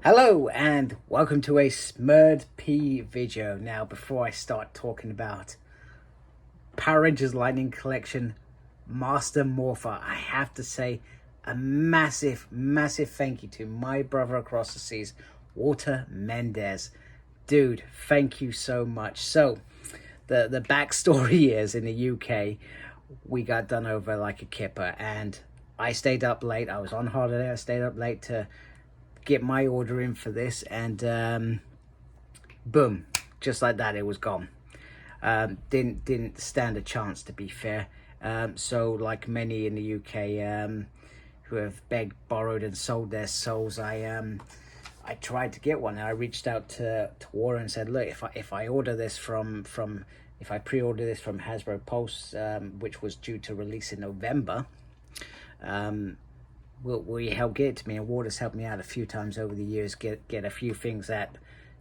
Hello and welcome to a Smurd P video. Now, before I start talking about Power Rangers Lightning Collection Master Morpher, I have to say a massive thank you to my brother across the seas, Walter Mendez. Dude, thank you so much. So, the backstory is, in the UK, we got done over like a kipper, and I stayed up late. I was on holiday. I stayed up late to get my order in for this, and boom, just like that, it was gone. Didn't stand a chance, to be fair. So like many in the UK who have begged, borrowed and sold their souls, I tried to get one, and I reached out to Warren and said, look, if I order this if I pre-order this from Hasbro Pulse, which was due to release in November, will you help get it to me? And Waters helped me out a few times over the years, get a few things that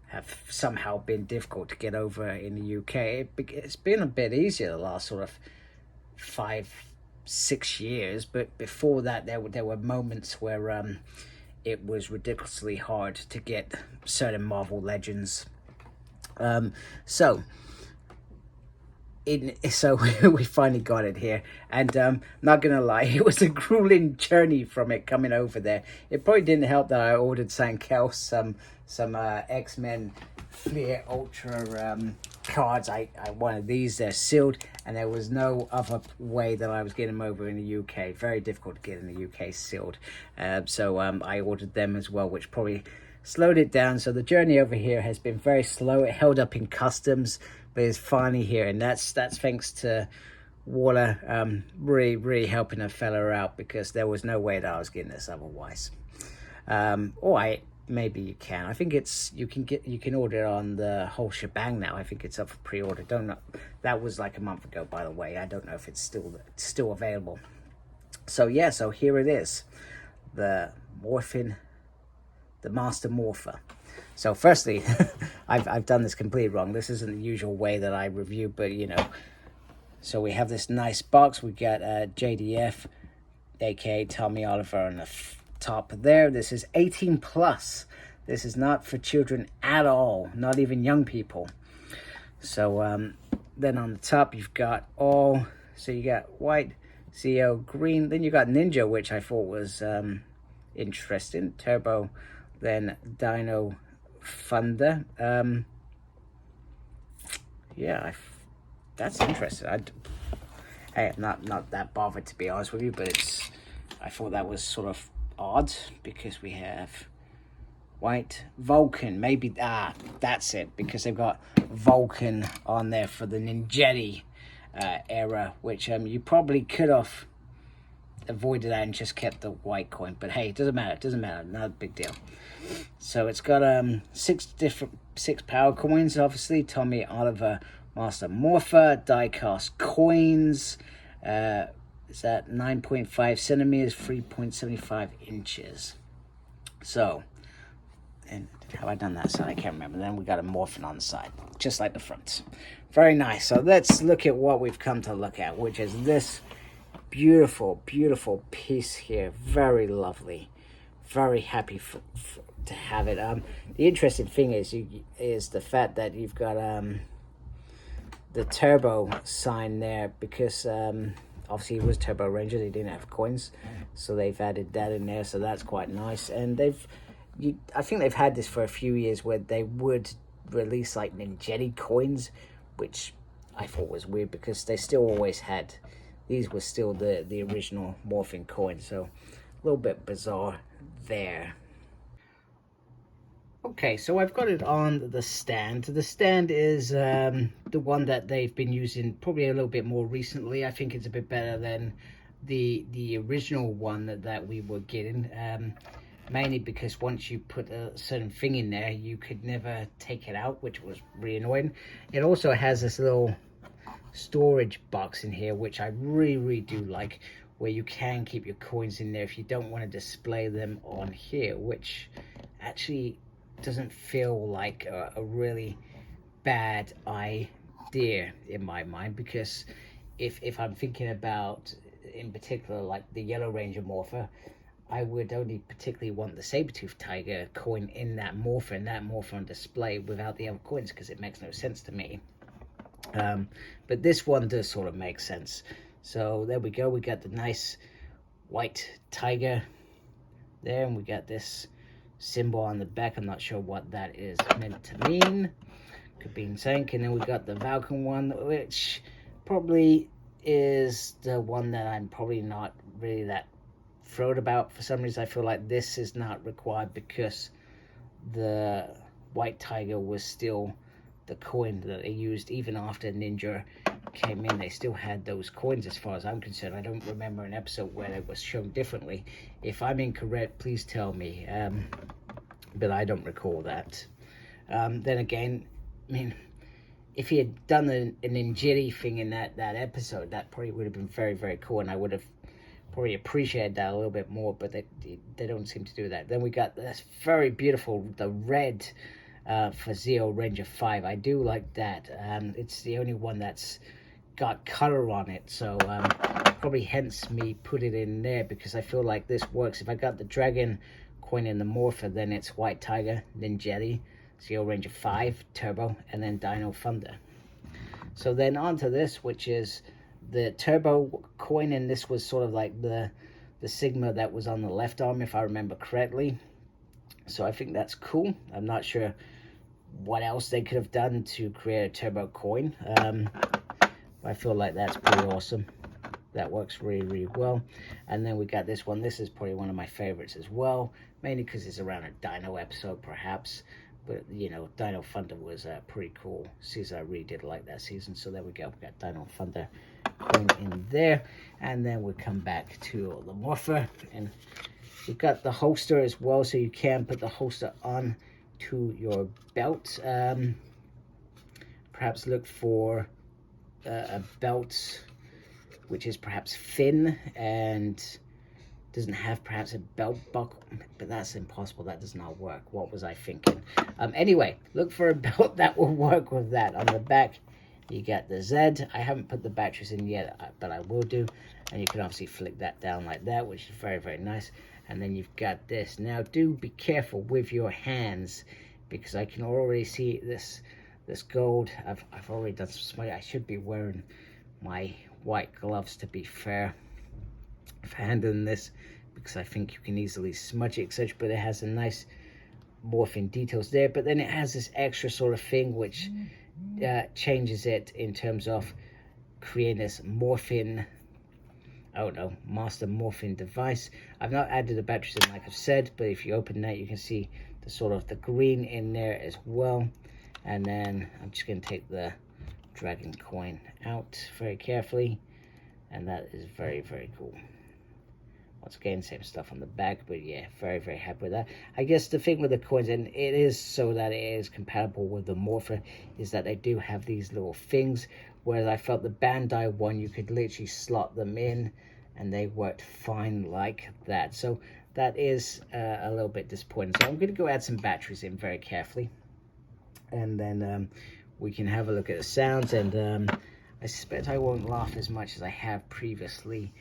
have somehow been difficult to get over in the UK. It's been a bit easier the last sort of 5-6 years, but before that there were moments where it was ridiculously hard to get certain Marvel Legends. So we finally got it here, and not gonna lie, it was a grueling journey from it coming over there. It probably didn't help that I ordered something else, some X-Men Fleer Ultra cards. I wanted these. They're sealed, and there was no other way that I was getting them over in the UK. Very difficult to get in the UK sealed, so I ordered them as well, which probably slowed it down. So the journey over here has been very slow. It held up in customs, but it's finally here, and that's thanks to Waller really helping a fella out, because there was no way that I was getting this otherwise. Maybe you can. I think you can order it on the whole shebang now. I think it's up for pre-order. Don't know. That was like a month ago, by the way. I don't know if it's still available. So yeah, so here it is, the Master Morpher. So firstly, I've done this completely wrong. This isn't the usual way that I review, but you know. So we have this nice box. We got JDF, aka Tommy Oliver, on the top there. This is 18 plus. This is not for children at all, not even young people. So then on the top you've got so you got white, CO, green. Then you got Ninja, which I thought was interesting. Turbo, then Dino, Thunder. Yeah, that's interesting. Hey, I'm not that bothered, to be honest with you, but I thought that was sort of odd, because we have white Vulcan. Maybe that's it, because they've got Vulcan on there for the Ninjetti era, which you probably could have avoided that and just kept the white coin, but hey, it doesn't matter, not a big deal. So it's got 6 power coins, obviously. Tommy Oliver Master Morpher, diecast coins. Is that 9.5 centimeters, 3.75 inches. So, and have I done that side? I can't remember. Then we got a Morphin on the side, just like the front. Very nice. So let's look at what we've come to look at, which is this beautiful piece here. Very lovely. Very happy to have it. The interesting thing is the fact that you've got the Turbo sign there, because obviously it was Turbo Ranger. They didn't have coins, so they've added that in there. So that's quite nice. And I think they've had this for a few years, where they would release like Ninjetti coins, which I thought was weird, because they still always had. These were still the original morphing coins, so a little bit bizarre there. Okay, so I've got it on the stand. The stand is the one that they've been using probably a little bit more recently. I think it's a bit better than the original one that we were getting, mainly because once you put a certain thing in there, you could never take it out, which was really annoying. It also has this little storage box in here, which I really do like, where you can keep your coins in there if you don't want to display them on here, which actually doesn't feel like a really bad idea in my mind, because if I'm thinking about, in particular, like the Yellow Ranger Morpher, I would only particularly want the saber-tooth tiger coin in that Morpher and that Morpher on display without the other coins, because it makes no sense to me. But this one does sort of make sense. So there we go. We got the nice white tiger there, and we got this symbol on the back. I'm not sure what that is meant to mean. Could be insane. And then we got the Falcon one, which probably is the one that I'm probably not really that thrilled about. For some reason, I feel like this is not required because the white tiger was still the coin that they used even after Ninja came in. They still had those coins as far as I'm concerned. I don't remember an episode where it was shown differently. If I'm incorrect, please tell me, but I don't recall that. Then again, I mean, if he had done an Ninjiri thing in that episode, that probably would have been very, very cool, and I would have probably appreciated that a little bit more, but they don't seem to do that. Then we got this very beautiful, the red for Zeo Ranger 5. I do like that. It's the only one that's got color on it, so probably hence me put it in there, because I feel like this works. If I got the dragon coin in the Morpher, then it's White Tiger, Ninjetti, Zeo Ranger 5, Turbo, and then Dino Thunder. So then onto this, which is the Turbo coin, and this was sort of like the Sigma that was on the left arm, if I remember correctly. So I think that's cool. I'm not sure what else they could have done to create a Turbo coin. I feel like that's pretty awesome. That works really, really well. And then we got this one. This is probably one of my favorites as well, mainly because it's around a Dino episode, perhaps. But, you know, Dino Thunder was a pretty cool season. I really did like that season. So there we go. We got Dino Thunder coin in there. And then we come back to the Morpher. And we've got the holster as well, so you can put the holster on to your belt. Perhaps look for a belt which is perhaps thin and doesn't have perhaps a belt buckle, but that's impossible. That does not work. What was I thinking? Anyway, look for a belt that will work with that. On the back, you get the Z. I haven't put the batteries in yet, but I will do. And you can obviously flick that down like that, which is very, very nice. And then you've got this. Now, do be careful with your hands, because I can already see this gold. I've already done some smudging. I should be wearing my white gloves, to be fair, for handling this, because I think you can easily smudge it, etc. But it has a nice morphing details there. But then it has this extra sort of thing which changes it in terms of creating this morphing, I don't know, master morphing device. I've not added the batteries in, like I've said, but if you open that, you can see the sort of the green in there as well. And then I'm just going to take the dragon coin out very carefully, and that is very, very cool. Once again, same stuff on the back, but yeah, very, very happy with that. I guess the thing with the coins, and it is so that it is compatible with the Morpher, is that they do have these little things, whereas I felt the Bandai one, you could literally slot them in, and they worked fine like that. So that is a little bit disappointing. So I'm going to go add some batteries in very carefully, and then we can have a look at the sounds. And I suspect I won't laugh as much as I have previously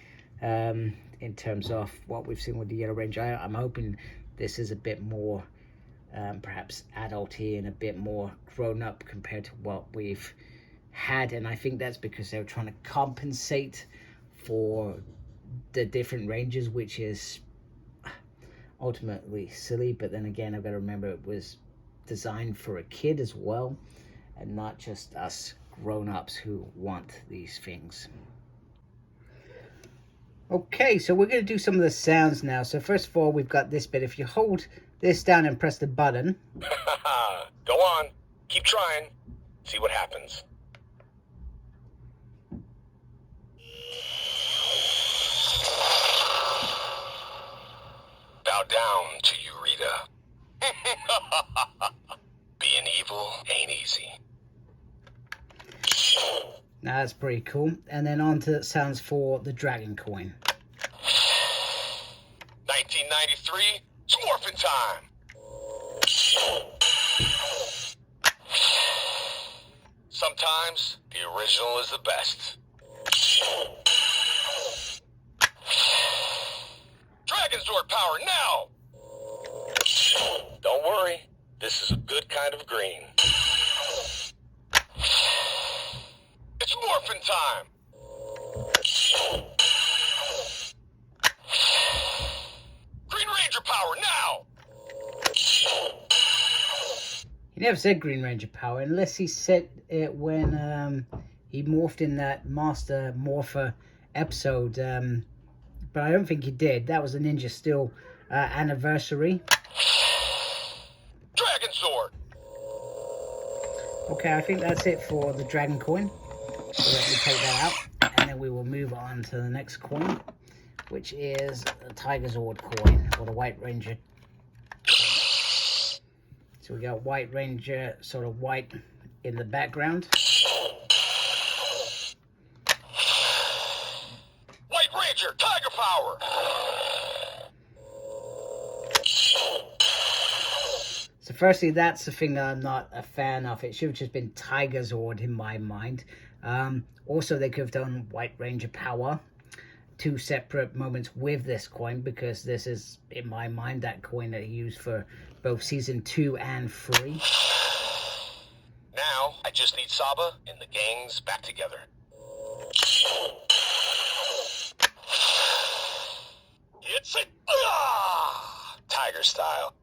in terms of what we've seen with the Yellow Ranger. I'm hoping this is a bit more perhaps adulty and a bit more grown up compared to what we've had, and I think that's because they were trying to compensate for the different ranges, which is ultimately silly. But then again, I've got to remember it was designed for a kid as well, and not just us grown-ups who want these things. Okay, so we're going to do some of the sounds now. So first of all, we've got this bit. If you hold this down and press the button. Go on. Keep trying. See what happens. Bow down to you, Rita. Being evil ain't easy. Now that's pretty cool. And then on to sounds for the dragon coin. 1993, it's morphin' time. Sometimes the original is the best. Dragon Sword power now! Don't worry, this is a good kind of green. It's morphin' time! Green Ranger power now! He never said Green Ranger power unless he said it when he morphed in that Master Morpher episode. But I don't think he did. That was a Ninja Steel anniversary. Dragon Sword! Okay, I think that's it for the Dragon Coin. So let me take that out, and then we will move on to the next coin, which is the Tiger Zord coin, or the White Ranger. So we got White Ranger, sort of white in the background. White Ranger, Tiger power! So firstly, that's the thing that I'm not a fan of. It should have just been Tiger Zord in my mind. Also, they could have done White Ranger power. Two separate moments with this coin, because this is, in my mind, that coin that he used for both Season 2 and 3. Now, I just need Saba and the gangs back together. It's it! Tiger style.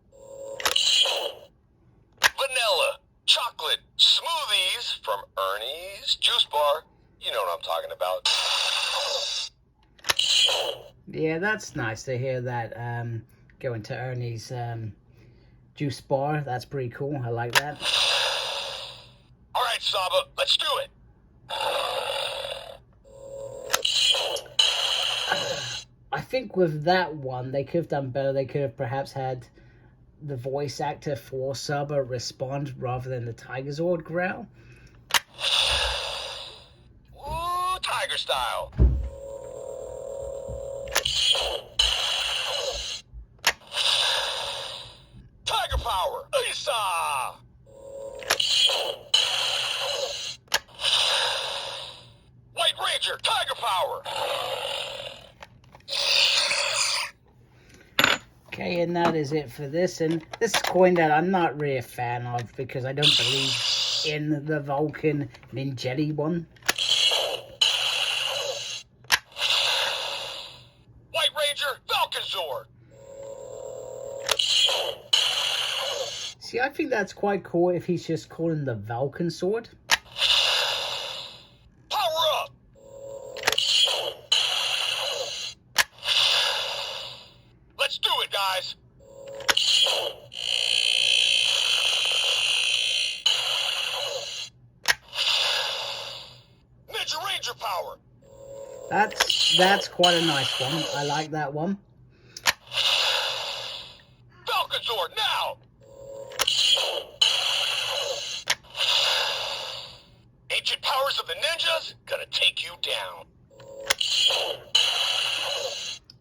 Vanilla, chocolate, smoothies from Ernie's Juice Bar. You know what I'm talking about. Yeah, that's nice to hear that going to Ernie's Juice Bar. That's pretty cool. I like that. All right, Saba, let's do it. I think with that one, they could have done better. They could have perhaps had the voice actor for Saba respond rather than the Tiger Zord growl. Ooh, Tiger style. Tiger power. Isa! White Ranger, Tiger power. Okay, and that is it for this. And this is a coin that I'm not really a fan of because I don't believe in the Vulcan Ninjetti one. White Ranger, Falcon Zord. See, I think that's quite cool if he's just calling the Vulcan sword. Power up. Let's do it, guys. Ninja Ranger power. That's quite a nice one. I like that one. Falcon Zord now. Ancient powers of the ninjas gonna take you down.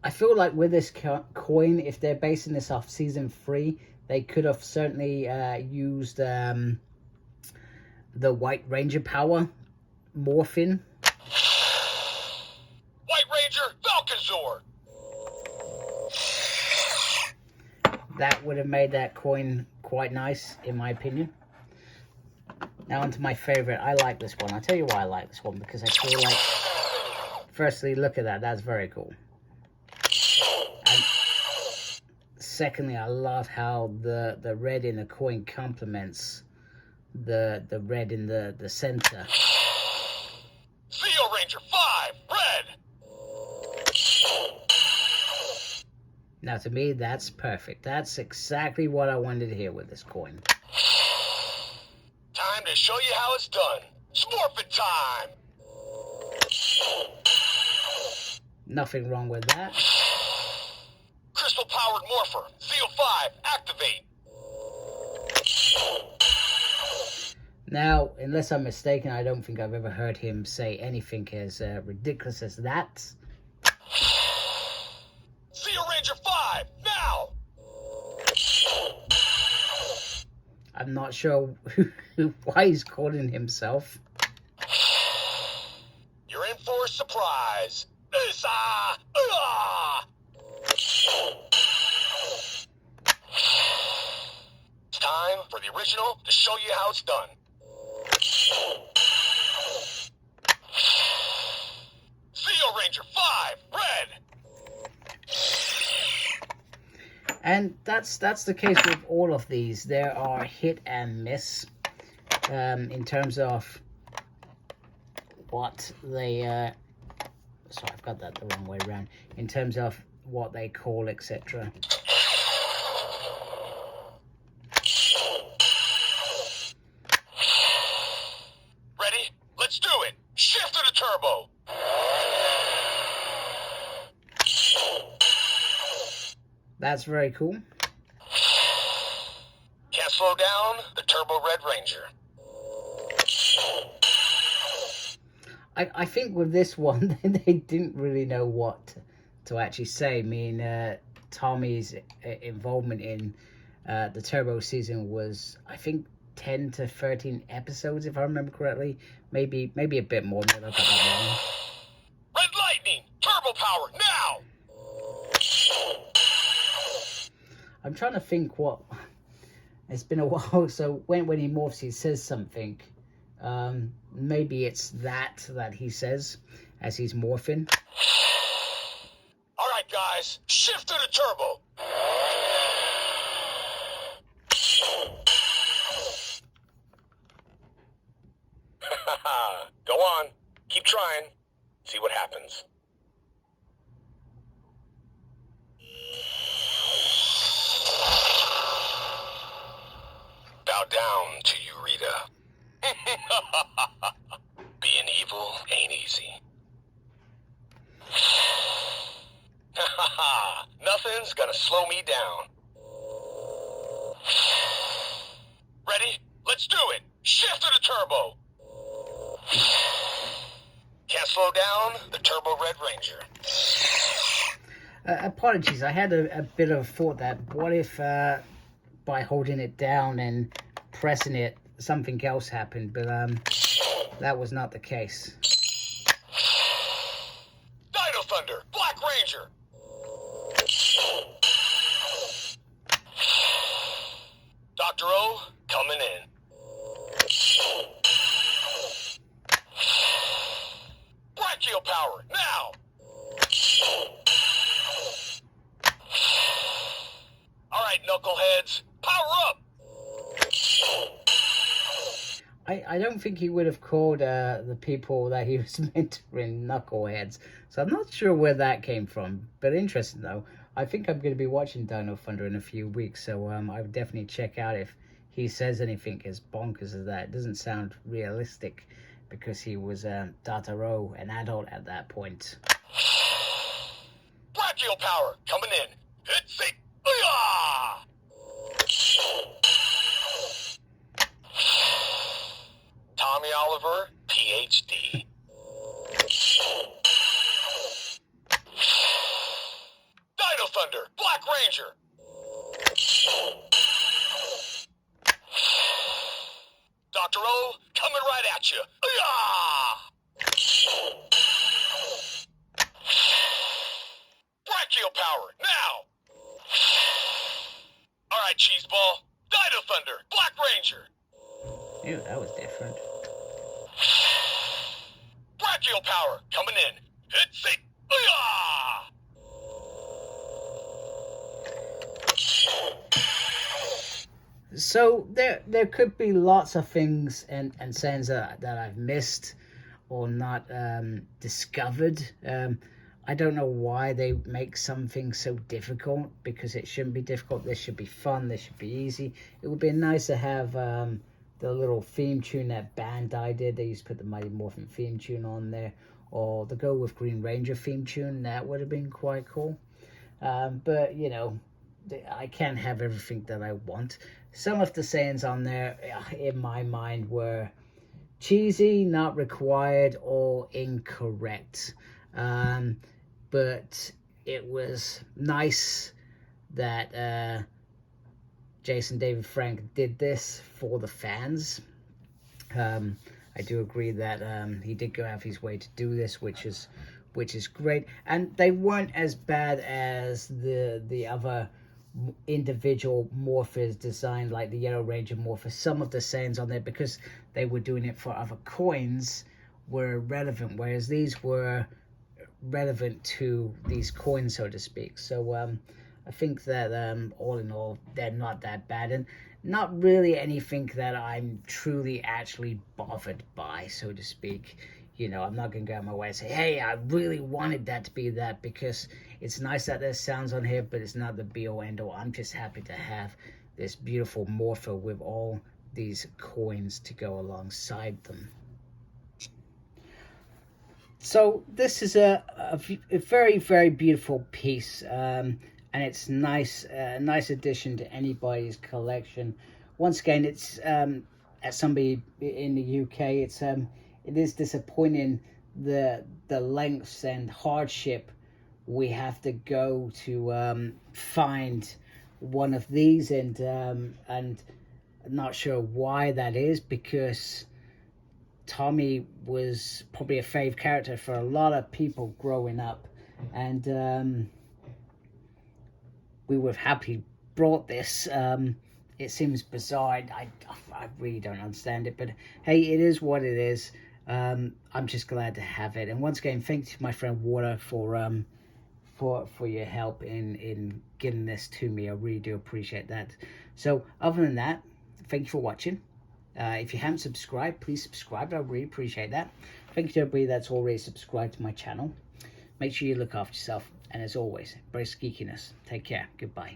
I feel like with this coin, if they're basing this off Season 3, they could have certainly used the White Ranger power morphing. White Ranger, Falcon Zord. That would have made that coin quite nice, in my opinion. Now onto my favorite. I like this one. I'll tell you why I like this one, because I feel like, firstly, look at that. That's very cool. And secondly, I love how the red in the coin complements the red in the center. Zeo Ranger 5, red. Now to me, that's perfect. That's exactly what I wanted to hear with this coin. Time to show you how it's done. Smorphin' time. Nothing wrong with that. Crystal powered Morpher, Zeo 5, activate. Now, unless I'm mistaken, I don't think I've ever heard him say anything as ridiculous as that. Zeo Ranger 5, now. I'm not sure why he's calling himself. You're in for a surprise. Isa! the original to show you how it's done. Zeo Ranger 5, red! And that's the case with all of these. There are hit and miss in terms of what they... sorry, I've got that the wrong way around. In terms of what they call, etc. Ready? Let's do it! Shift to the turbo! That's very cool. Can't slow down the Turbo Red Ranger. I think with this one, they didn't really know what to actually say. I mean, Tommy's involvement in the Turbo season was, I think, 10 to 13 episodes, if I remember correctly. Maybe a bit more than I got that wrong. Red Lightning! Turbo power, now! I'm trying to think what... It's been a while, so when he morphs, he says something. Maybe it's that he says as he's morphing. All right, guys, shift to the turbo. Go on, keep trying. See what happens. Bow down to you, Rita. Being evil ain't easy. Nothing's gonna slow me down. Ready? Let's do it! Shift to the turbo! Can't slow down the Turbo Red Ranger. Apologies, I had a bit of a thought that what if by holding it down and pressing it, something else happened, but that was not the case. Dino Thunder, Black Ranger! Dr. O, coming in. Brachio power, now! All right, knuckleheads, power up! I don't think he would have called the people that he was mentoring knuckleheads, so I'm not sure where that came from, but interesting though. I think I'm going to be watching Dino Thunder in a few weeks, so I would definitely check out if he says anything as bonkers as that. It doesn't sound realistic because he was Dr. O, an adult at that point. Brachio power, coming in. It's a... Tommy Oliver, PhD. Dino Thunder, Black Ranger. Dr. O, coming right at you. Brachio power, now. All right, Cheeseball. Dino Thunder, Black Ranger. Ew, that was different. Brachio power, coming in. It's a... So there could be lots of things and sayings that I've missed or not discovered. I don't know why they make something so difficult, because it shouldn't be difficult. This should be fun. This should be easy. It would be nice to have the little theme tune that Bandai did. They used to put the Mighty Morphin theme tune on there, or the Go with Green Ranger theme tune. That would have been quite cool. But you know, I can't have everything that I want. Some of the sayings on there, in my mind, were cheesy, not required, or incorrect. But it was nice that Jason David Frank did this for the fans. I do agree that he did go out of his way to do this, which is great. And they weren't as bad as the other individual morphers designed, like the Yellow Ranger morpher. Some of the sayings on there, because they were doing it for other coins, were relevant, whereas these were relevant to these coins, so to speak. So I think that all in all, they're not that bad, and not really anything that I'm truly actually bothered by, so to speak. You know, I'm not going to go out my way and say, hey, I really wanted that to be that, because it's nice that there's sounds on here, but it's not the be-all end-all. I'm just happy to have this beautiful Morpher with all these coins to go alongside them. So this is a very, very beautiful piece, and it's nice, nice addition to anybody's collection. Once again, it's as somebody in the UK, it is disappointing the lengths and hardship we have to go to find one of these, and I'm not sure why that is, because Tommy was probably a fave character for a lot of people growing up, and we would have happily brought this. It seems bizarre. I really don't understand it, but hey, it is what it is. I'm just glad to have it. And once again, thanks to my friend Water for your help in getting this to me. I really do appreciate that. So other than that, thank you for watching. If you haven't subscribed, please subscribe. I really appreciate that. Thank you to everybody that's already subscribed to my channel. Make sure you look after yourself. And as always, embrace geekiness. Take care. Goodbye.